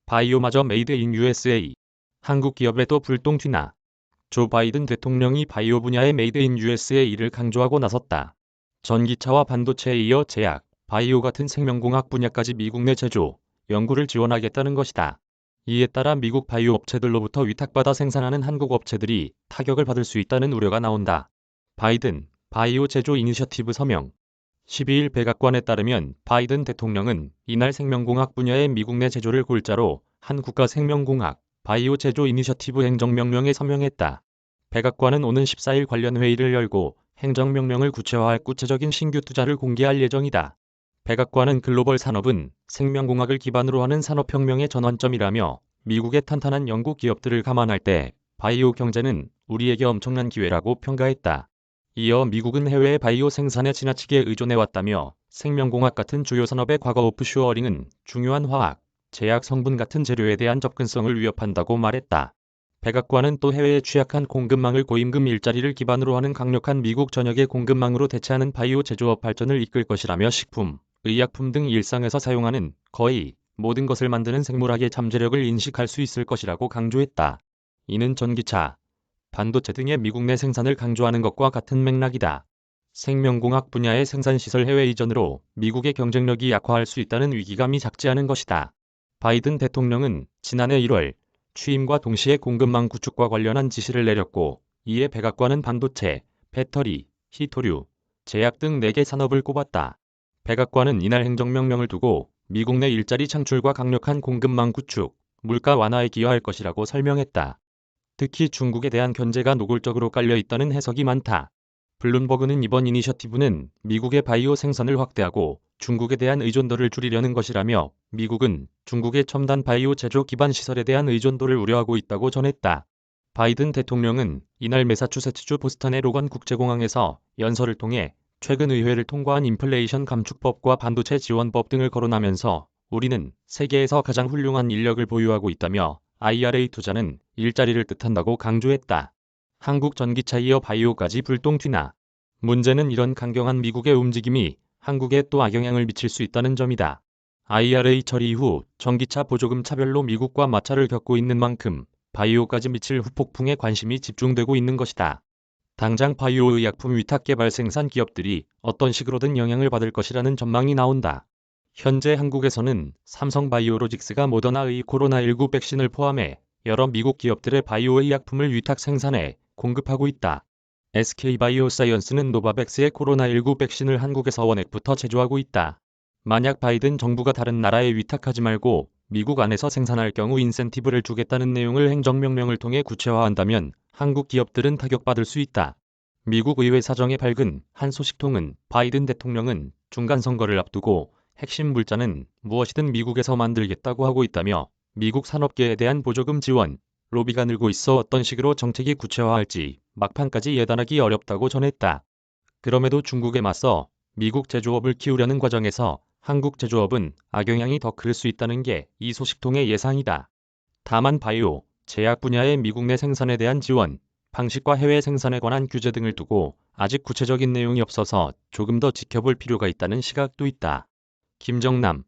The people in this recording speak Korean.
바이오마저 메이드 인 USA. 한국 기업에도 불똥 튀나. 조 바이든 대통령이 바이오 분야의 메이드 인 USA를 강조하고 나섰다. 전기차와 반도체에 이어 제약, 바이오 같은 생명공학 분야까지 미국 내 제조, 연구를 지원하겠다는 것이다. 이에 따라 미국 바이오 업체들로부터 위탁받아 생산하는 한국 업체들이 타격을 받을 수 있다는 우려가 나온다. 바이든 바이오 제조 이니셔티브 서명. 12일 백악관에 따르면 바이든 대통령은 이날 생명공학 분야의 미국 내 제조를 골자로 한 국가 생명공학, 바이오 제조 이니셔티브 행정명령에 서명했다. 백악관은 오는 14일 관련 회의를 열고 행정명령을 구체화할 구체적인 신규 투자를 공개할 예정이다. 백악관은 글로벌 산업은 생명공학을 기반으로 하는 산업혁명의 전환점이라며 미국의 탄탄한 연구 기업들을 감안할 때 바이오 경제는 우리에게 엄청난 기회라고 평가했다. 이어 미국은 해외의 바이오 생산에 지나치게 의존해왔다며 생명공학 같은 주요 산업의 과거 오프쇼어링은 중요한 화학, 제약 성분 같은 재료에 대한 접근성을 위협한다고 말했다. 백악관은 또 해외에 취약한 공급망을 고임금 일자리를 기반으로 하는 강력한 미국 전역의 공급망으로 대체하는 바이오 제조업 발전을 이끌 것이라며 식품, 의약품 등 일상에서 사용하는 거의 모든 것을 만드는 생물학의 잠재력을 인식할 수 있을 것이라고 강조했다. 이는 전기차, 반도체 등의 미국 내 생산을 강조하는 것과 같은 맥락이다. 생명공학 분야의 생산시설 해외 이전으로 미국의 경쟁력이 약화할 수 있다는 위기감이 작지 않은 것이다. 바이든 대통령은 지난해 1월 취임과 동시에 공급망 구축과 관련한 지시를 내렸고, 이에 백악관은 반도체, 배터리, 히토류, 제약 등 4개 산업을 꼽았다. 백악관은 이날 행정명령을 두고 미국 내 일자리 창출과 강력한 공급망 구축, 물가 완화에 기여할 것이라고 설명했다. 특히 중국에 대한 견제가 노골적으로 깔려 있다는 해석이 많다. 블룸버그는 이번 이니셔티브는 미국의 바이오 생산을 확대하고 중국에 대한 의존도를 줄이려는 것이라며 미국은 중국의 첨단 바이오 제조 기반 시설에 대한 의존도를 우려하고 있다고 전했다. 바이든 대통령은 이날 매사추세츠주 보스턴의 로건 국제공항에서 연설을 통해 최근 의회를 통과한 인플레이션 감축법과 반도체 지원법 등을 거론하면서 우리는 세계에서 가장 훌륭한 인력을 보유하고 있다며 IRA 투자는 일자리를 뜻한다고 강조했다. 한국 전기차 이어 바이오까지 불똥 튀나. 문제는 이런 강경한 미국의 움직임이 한국에 또 악영향을 미칠 수 있다는 점이다. IRA 처리 이후 전기차 보조금 차별로 미국과 마찰을 겪고 있는 만큼 바이오까지 미칠 후폭풍에 관심이 집중되고 있는 것이다. 당장 바이오 의약품 위탁 개발 생산 기업들이 어떤 식으로든 영향을 받을 것이라는 전망이 나온다. 현재 한국에서는 삼성바이오로직스가 모더나의 코로나19 백신을 포함해 여러 미국 기업들의 바이오 의약품을 위탁 생산해 공급하고 있다. SK바이오사이언스는 노바백스의 코로나19 백신을 한국에서 원액부터 제조하고 있다. 만약 바이든 정부가 다른 나라에 위탁하지 말고 미국 안에서 생산할 경우 인센티브를 주겠다는 내용을 행정명령을 통해 구체화한다면 한국 기업들은 타격받을 수 있다. 미국 의회 사정에 밝은 한 소식통은 바이든 대통령은 중간선거를 앞두고 핵심 물자는 무엇이든 미국에서 만들겠다고 하고 있다며 미국 산업계에 대한 보조금 지원, 로비가 늘고 있어 어떤 식으로 정책이 구체화할지 막판까지 예단하기 어렵다고 전했다. 그럼에도 중국에 맞서 미국 제조업을 키우려는 과정에서 한국 제조업은 악영향이 더 클 수 있다는 게 이 소식통의 예상이다. 다만 바이오, 제약 분야의 미국 내 생산에 대한 지원, 방식과 해외 생산에 관한 규제 등을 두고 아직 구체적인 내용이 없어서 조금 더 지켜볼 필요가 있다는 시각도 있다. 김정남